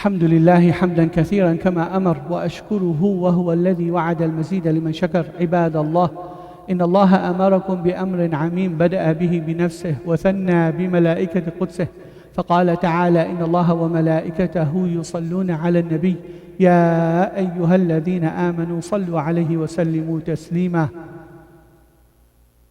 الحمد لله حمدا كثيرا كما أمر وأشكره وهو الذي وعد المزيد لمن شكر. عباد الله، إن الله أمركم بأمر عميم بدأ به بنفسه وثنى بملائكة قدسه، فقال تعالى: إن الله وملائكته يصلون على النبي يا أيها الذين آمنوا صلوا عليه وسلموا تسليما.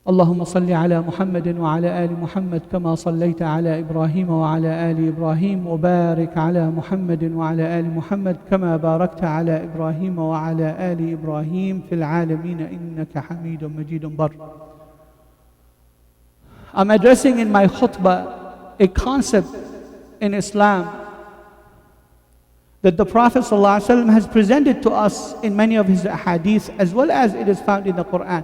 اللهم صل على محمد وعلى آل محمد كما صليت على إبراهيم وعلى آل إبراهيم، وبارك على محمد وعلى آل محمد كما باركت على إبراهيم وعلى آل إبراهيم في العالمين إنك حميد مجيد بر. I'm addressing in my khutbah a concept in Islam that the Prophet ﷺ has presented to us in many of his ahadith, as well as it is found in the Quran,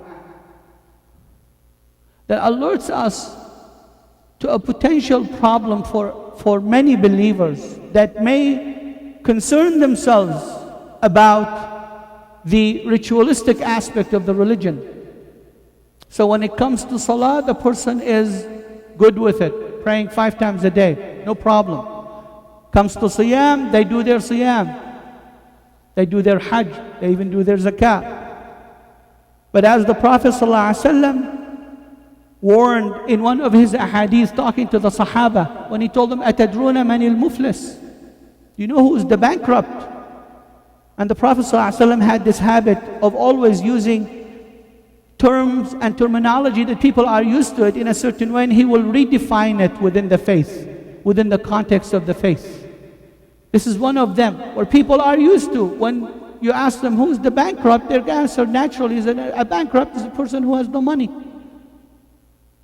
that alerts us to a potential problem for many believers that may concern themselves about the ritualistic aspect of the religion. So when it comes to salah, the person is good with it, praying 5 times a day, no problem. Comes to siyam, they do their siyam, they do their hajj, they even do their zakah. But as the Prophet ﷺ warned in one of his ahadith, talking to the Sahaba, when he told them, "Atadruna manil muflis?" You know who is the bankrupt? And the Prophet ﷺ had this habit of always using terms and terminology that people are used to it in a certain way, and he will redefine it within the faith, within the context of the faith. This is one of them, where people are used to. When you ask them, who's the bankrupt? Their answer naturally is that a bankrupt is a person who has no money.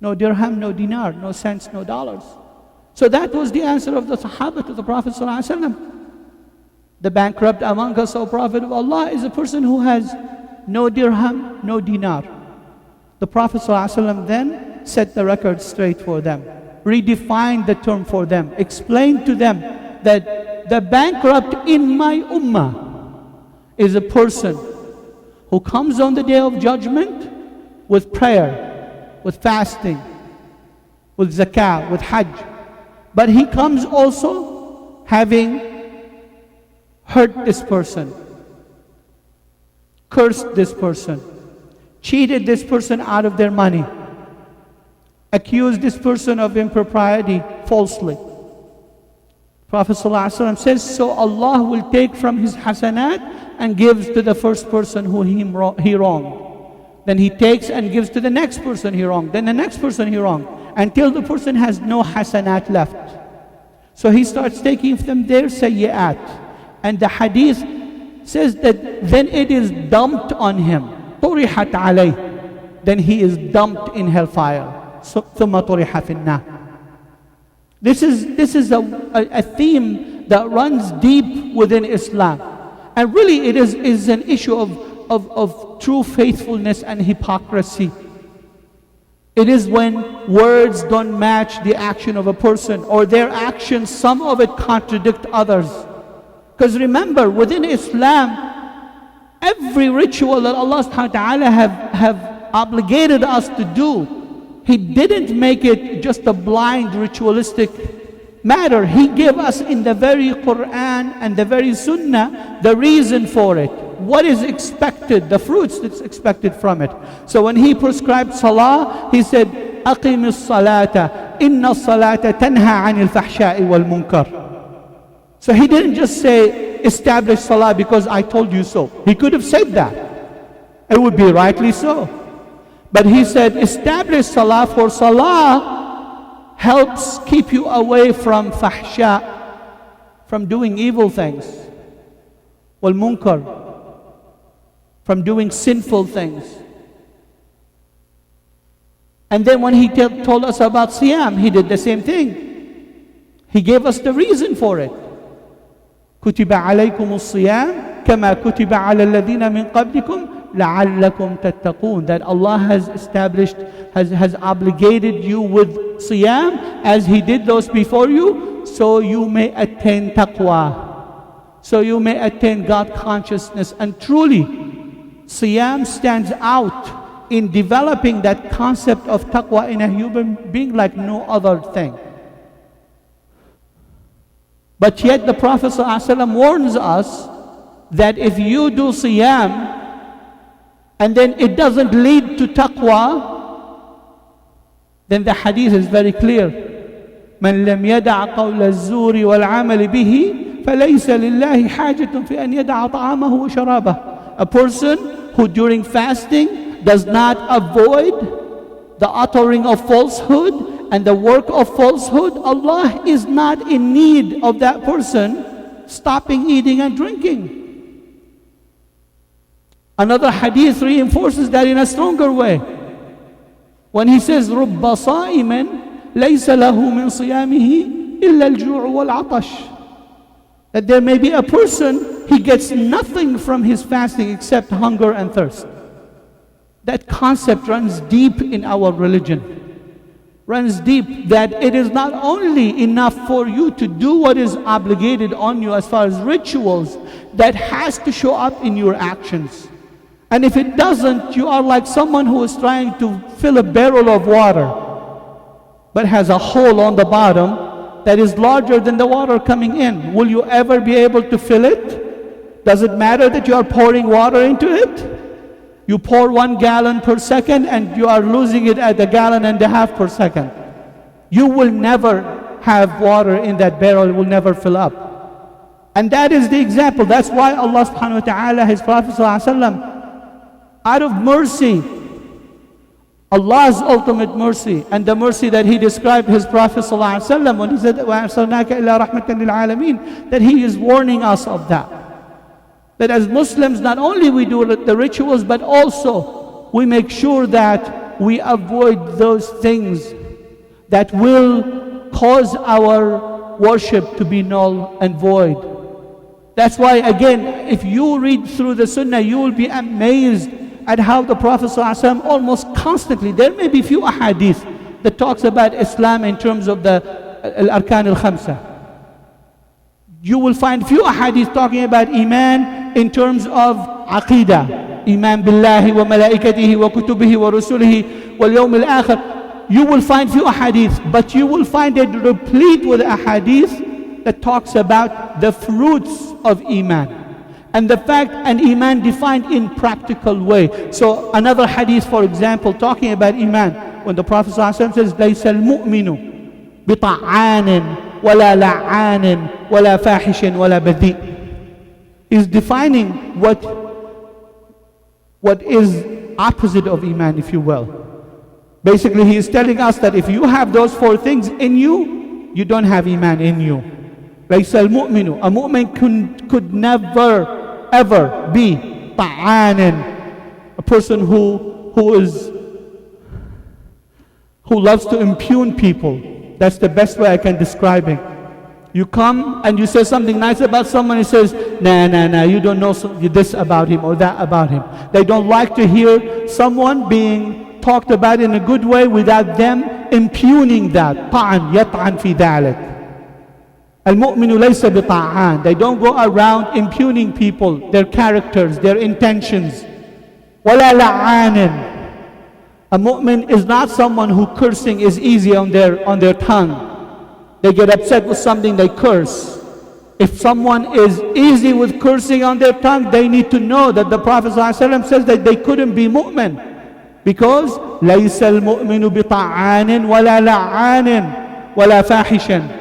No dirham, no dinar, no cents, no dollars. So that was the answer of the Sahaba to the Prophet ﷺ. The bankrupt among us, O Prophet of Allah, is a person who has no dirham, no dinar. The Prophet ﷺ then set the record straight for them, redefined the term for them, explained to them that the bankrupt in my ummah is a person who comes on the day of judgment with prayer, with fasting, with zakah, with hajj. But he comes also having hurt this person, cursed this person, cheated this person out of their money, accused this person of impropriety falsely. Prophet ﷺ says, so Allah will take from his hasanat and gives to the first person who he wronged. Then he takes and gives to the next person he wronged, then the next person he wronged, until the person has no hasanat left. So he starts taking from their sayyi'at. And the hadith says that then it is dumped on him. طُرِحَتْ عَلَيْهِ. Then he is dumped in hellfire. ثُمَّ طُرِحَ فِي النَّارِ. This is a theme that runs deep within Islam. And really it is an issue of true faithfulness and hypocrisy. It is when words don't match the action of a person, or their actions, some of it contradict others. Because remember, within Islam, every ritual that Allah subhanahu wa ta'ala have obligated us to do, He didn't make it just a blind ritualistic matter. He gave us in the very Quran and the very Sunnah the reason for it. What is expected, the fruits that's expected from it. So when He prescribed salah, He said, أَقِمِ الصَّلَاةَ إِنَّ الصَّلَاةَ تَنْهَى عَنِ الْفَحْشَاءِ وَالْمُنْكَرِ. So He didn't just say, establish salah because I told you so. He could have said that. It would be rightly so. But He said, establish salah, for salah helps keep you away from fahsha, from doing evil things. Wal munkar, from doing sinful things. And then when He told us about siyam, He did the same thing. He gave us the reason for it. كُتِبَ عَلَيْكُمُ الصِّيَامِ كَمَا كُتِبَ عَلَى الَّذِينَ مِنْ قَبْلِكُمْ لَعَلَّكُمْ تَتَّقُونَ. That Allah has established, has obligated you with siyam as He did those before you, so you may attain taqwa, so you may attain God consciousness. And truly, siyam stands out in developing that concept of taqwa in a human being like no other thing. But yet the Prophet ﷺ warns us that if you do siyam and then it doesn't lead to taqwa, then the hadith is very clear. من لم يدع قول الزور والعمل به فليس لله حاجة في أن يدع طعامه وشرابه. A person who during fasting does not avoid the uttering of falsehood and the work of falsehood, Allah is not in need of that person stopping eating and drinking. Another hadith reinforces that in a stronger way. When he says, رُبَّ صَائِمٍ لَيْسَ لَهُ مِنْ صِيَامِهِ إِلَّا الْجُوعُ وَالْعَطَشِ. That there may be a person, he gets nothing from his fasting except hunger and thirst. That concept runs deep in our religion. Runs deep, that it is not only enough for you to do what is obligated on you as far as rituals, that has to show up in your actions. And if it doesn't, you are like someone who is trying to fill a barrel of water, but has a hole on the bottom that is larger than the water coming in. Will you ever be able to fill it? Does it matter that you are pouring water into it? You pour 1 gallon per second and you are losing it at 1.5 gallons per second. You will never have water in that barrel, it will never fill up. And that is the example. That's why Allah subhanahu wa ta'ala, His Prophet sallallahu alaihi wasallam, out of mercy, Allah's ultimate mercy, and the mercy that He described His Prophet ﷺ when He said, وَأَرْسَلْنَاكَ إِلَّا رَحْمَةً لِلْعَالَمِينَ, that He is warning us of that. That as Muslims, not only we do the rituals, but also we make sure that we avoid those things that will cause our worship to be null and void. That's why, again, if you read through the Sunnah, you will be amazed at how the Prophet ﷺ almost constantly, there may be few ahadith that talks about Islam in terms of the Al-Arkan al-Khamsa. You will find few ahadith talking about Iman in terms of Aqidah. Iman billahi wa malaikatihi wa kutubihi wa rusulihi wal yawm al-akhir. You will find few ahadith, but you will find it replete with ahadith that talks about the fruits of Iman. And the fact, and Iman defined in practical way. So another hadith, for example, talking about Iman, when the Prophet ﷺ says, لَيْسَ الْمُؤْمِنُ بِطَعَانٍ وَلَا لَعَانٍ وَلَا فَاحِشٍ وَلَا بَذِيءٍ. He's defining what is opposite of Iman, if you will. Basically, he is telling us that if you have those 4 things in you, you don't have Iman in you. لَيْسَ الْمُؤْمِنُ. A mu'min could never ever be ta'anin, a person who loves to impugn people. That's the best way I can describe it. You come and you say something nice about someone, he says, nah, you don't know this about him or that about him. They don't like to hear someone being talked about in a good way without them impugning that. Ta'an, yat'an fi dhalik. Al-mu'minu laysa bita'an. They don't go around impugning people, their characters, their intentions. Wala la'anin. A mu'min is not someone who cursing is easy on their tongue. They get upset with something, they curse. If someone is easy with cursing on their tongue, they need to know that the Prophet ﷺ says that they couldn't be mu'min. Because laysa al-mu'minu bita'anin wala la'anin wala fahishan.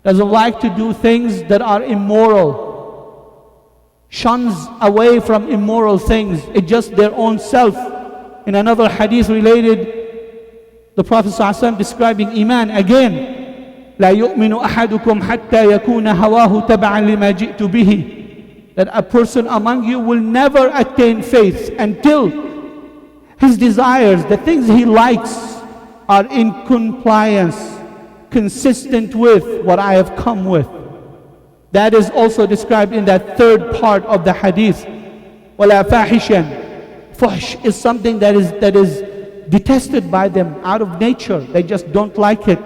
Doesn't like to do things that are immoral, shuns away from immoral things. It's just their own self. In another hadith related, the Prophet ﷺ describing Iman again, لا يؤمن أحدكم حتى يكون هواه تبعا لما جئت به. That a person among you will never attain faith until his desires, the things he likes, are in compliance, consistent with what I have come with. That is also described in that 3rd part of the hadith. وَلَا فَاحِشًا. Fuhsh is something that is detested by them out of nature. They just don't like it.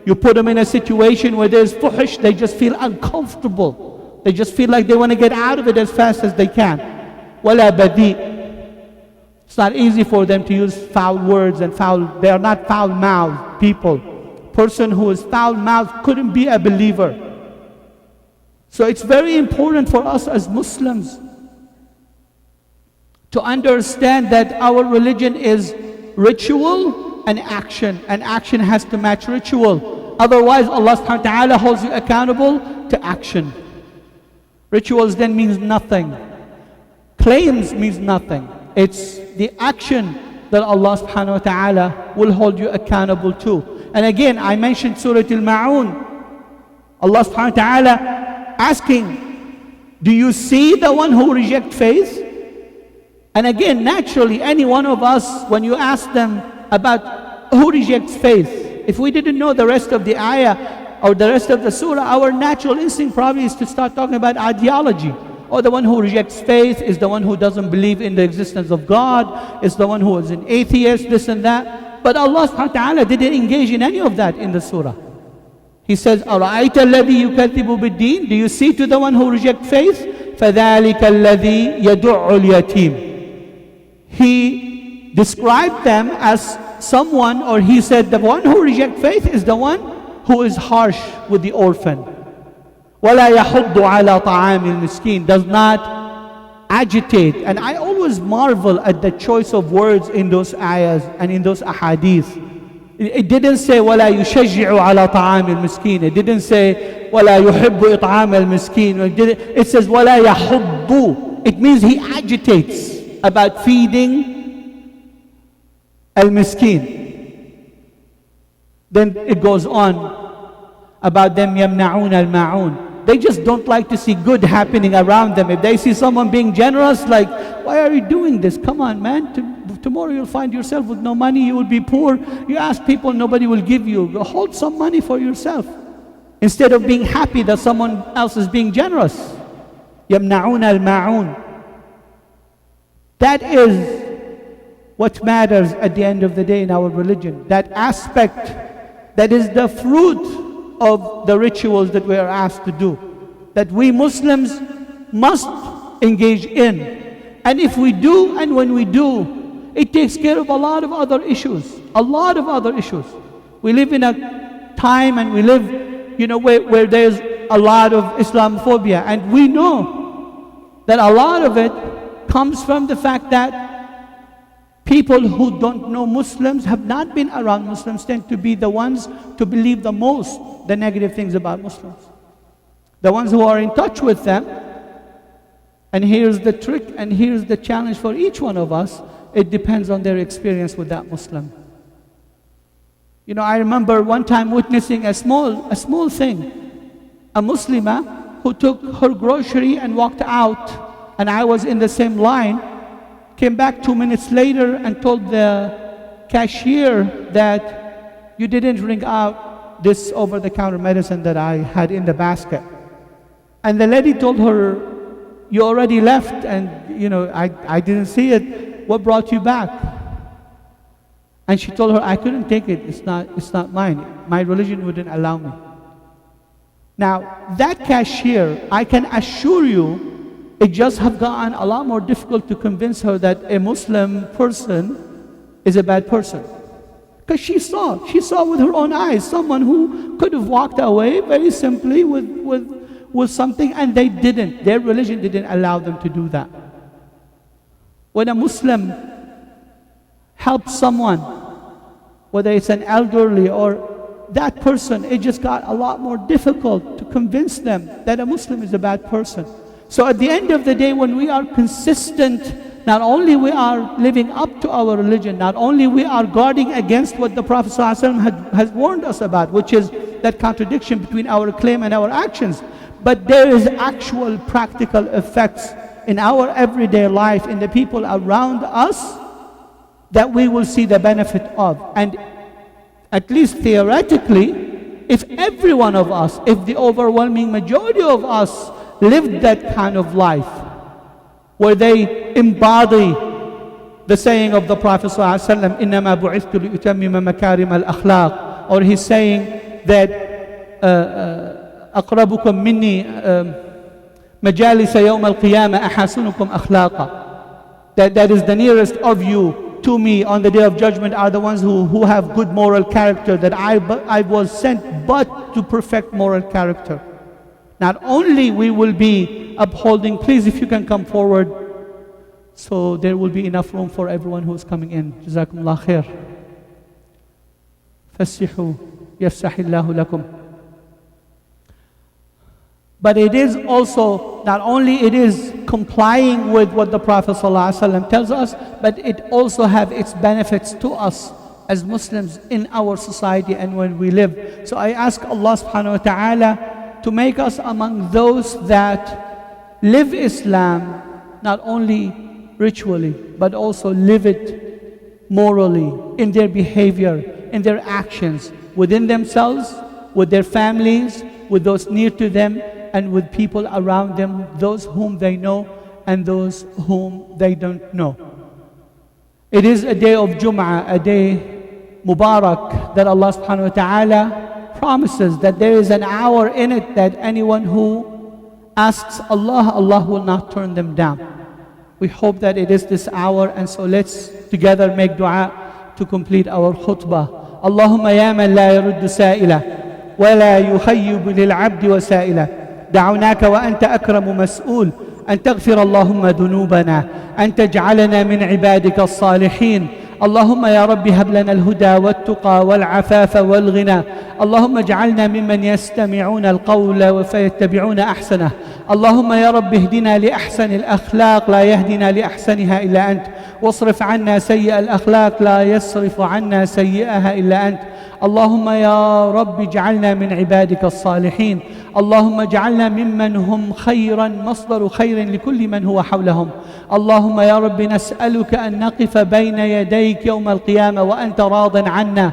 You put them in a situation where there's fuhsh, they just feel uncomfortable. They just feel like they want to get out of it as fast as they can. وَلَا بَذِيء. It's not easy for them to use foul words and they are not foul-mouthed people. Person who is foul-mouthed couldn't be a believer. So it's very important for us as Muslims to understand that our religion is ritual and action has to match ritual. Otherwise, Allah subhanahu wa ta'ala holds you accountable to action. Rituals then means nothing. Claims means nothing. It's the action that Allah subhanahu wa ta'ala will hold you accountable to. And again, I mentioned Surah Al-Ma'un. Allah subhanahu wa ta'ala asking, do you see the one who rejects faith? And again, naturally, any one of us, when you ask them about who rejects faith, if we didn't know the rest of the ayah or the rest of the surah, our natural instinct probably is to start talking about ideology. Or the one who rejects faith is the one who doesn't believe in the existence of God, is the one who is an atheist, this and that. But Allah subhanahu wa ta'ala didn't engage in any of that in the surah. He says, أَرَأَيْتَ الَّذِي يُكَذِّبُ بِالدِّينِ? Do you see to the one who rejects faith? فَذَلِكَ الَّذِي يَدُعُّ الْيَتِيمِ. He described them as someone, or he said the one who rejects faith is the one who is harsh with the orphan. وَلَا يَحُضُّ عَلَى طَعَامِ الْمِسْكِينِ. Does not agitate. And I always marvel at the choice of words in those ayahs and in those ahadith. It didn't say وَلَا يُشَجِّعُ عَلَى طَعَامِ الْمِسْكِينِ. It didn't say وَلَا يُحِبُّ إِطْعَامَ الْمِسْكِينِ. It says وَلَا يَحُضُّ. It means he agitates about feeding al-miskin. Then it goes on about them يَمْنَعُونَ الْمَعُونَ. They just don't like to see good happening around them. If they see someone being generous, like, why are you doing this? Come on, man. Tomorrow you'll find yourself with no money. You will be poor. You ask people, nobody will give you. Hold some money for yourself. Instead of being happy that someone else is being generous. يَمْنَعُونَ الْمَعُونَ. That is what matters at the end of the day in our religion. That aspect, that is the fruit of the rituals that we are asked to do, that we Muslims must engage in. And if we do, and when we do, it takes care of a lot of other issues. A lot of other issues. We live in a time and we live, where there's a lot of Islamophobia. And we know that a lot of it comes from the fact that people who don't know Muslims, have not been around Muslims, tend to be the ones to believe the most the negative things about Muslims. The ones who are in touch with them. And here's the trick and here's the challenge for each one of us. It depends on their experience with that Muslim. I remember one time witnessing a small thing. A Muslimah who took her grocery and walked out. And I was in the same line, came back 2 minutes later and told the cashier that you didn't bring out this over-the-counter medicine that I had in the basket. And the lady told her, you already left and I didn't see it. What brought you back? And she told her, I couldn't take it. It's not mine. My religion wouldn't allow me. Now, that cashier, I can assure you, it just have gotten a lot more difficult to convince her that a Muslim person is a bad person. Because she saw with her own eyes someone who could have walked away very simply with something, and they didn't. Their religion didn't allow them to do that. When a Muslim helps someone, whether it's an elderly or that person, it just got a lot more difficult to convince them that a Muslim is a bad person. So at the end of the day, when we are consistent, not only we are living up to our religion, not only we are guarding against what the Prophet ﷺ has warned us about, which is that contradiction between our claim and our actions, but there is actual practical effects in our everyday life, in the people around us, that we will see the benefit of. And at least theoretically, if every one of us, if the overwhelming majority of us lived that kind of life, where they embody the saying of the Prophet ﷺ, إِنَّمَا بُعِثْتُ لِأُتَمِّمَ مَكَارِمَ الْأَخْلَاقِ, or he's saying that أَقْرَبُكُم مِّنِّي مَجَالِسَ يَوْمَ الْقِيَامَةِ أَحَسُنُكُمْ أَخْلَاقًا, that is the nearest of you to me on the Day of Judgment are the ones who have good moral character, that I was sent but to perfect moral character. not only we will be upholding, please if you can come forward, so there will be enough room for everyone who's coming in. Jazakumullah khair. Fasihu yafsahillahu lakum. But it is also, not only it is complying with what the Prophet ﷺ tells us, but it also have its benefits to us as Muslims in our society and when we live. So I ask Allah subhanahu wa ta'ala to make us among those that live Islam, not only ritually, but also live it morally, in their behavior, in their actions, within themselves, with their families, with those near to them, and with people around them, those whom they know and those whom they don't know. It is a day of Jum'ah, a day Mubarak, that Allah subhanahu wa ta'ala promises that there is an hour in it that anyone who asks Allah, Allah will not turn them down. We hope that it is this hour, and so let's together make dua to complete our khutbah. Allahumma ya man la yaruddu sa'ila wa la yukhayyibu lil abdi wa sa'ila. دعوناك وأنت أكرم مسؤول أن تغفر اللهم ذنوبنا، أن تجعلنا من عبادك الصالحين. اللهم يا رب هب لنا الهدى والتقى والعفاف والغنى. اللهم اجعلنا ممن يستمعون القول فيتبعون أحسنه. اللهم يا رب اهدنا لأحسن الأخلاق، لا يهدنا لأحسنها إلا أنت. واصرف عنا سيئ الأخلاق، لا يصرف عنا سيئها إلا أنت. اللهم يا رب اجعلنا من عبادك الصالحين. اللهم اجعلنا ممن هم خيرا، مصدر خير لكل من هو حولهم. اللهم يا رب نسألك أن نقف بين يديك يوم القيامة وأنت راض عنا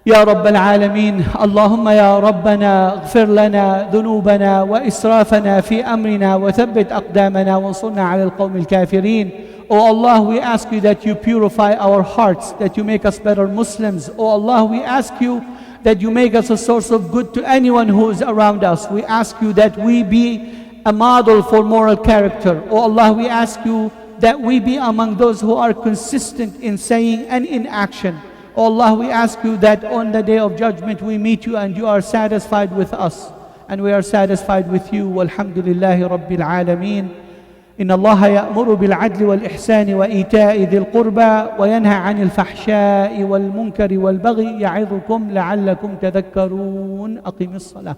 يا رب العالمين. اللهم يا ربنا اغفر لنا ذنوبنا وإسرافنا في أمرنا وثبت أقدامنا وانصرنا على القوم الكافرين. Oh Allah, we ask you that you purify our hearts, that you make us better Muslims. Oh Allah, we ask you that you make us a source of good to anyone who is around us. We ask you that we be a model for moral character. Oh Allah, we ask you that we be among those who are consistent in saying and in action. Oh Allah, we ask you that on the day of judgment we meet you and you are satisfied with us and we are satisfied with you. Walhamdulillahi Rabbil Alameen. إن الله يأمر بالعدل والإحسان وإيتاء ذي القربى وينهى عن الفحشاء والمنكر والبغي يعظكم لعلكم تذكرون. أقم الصلاة.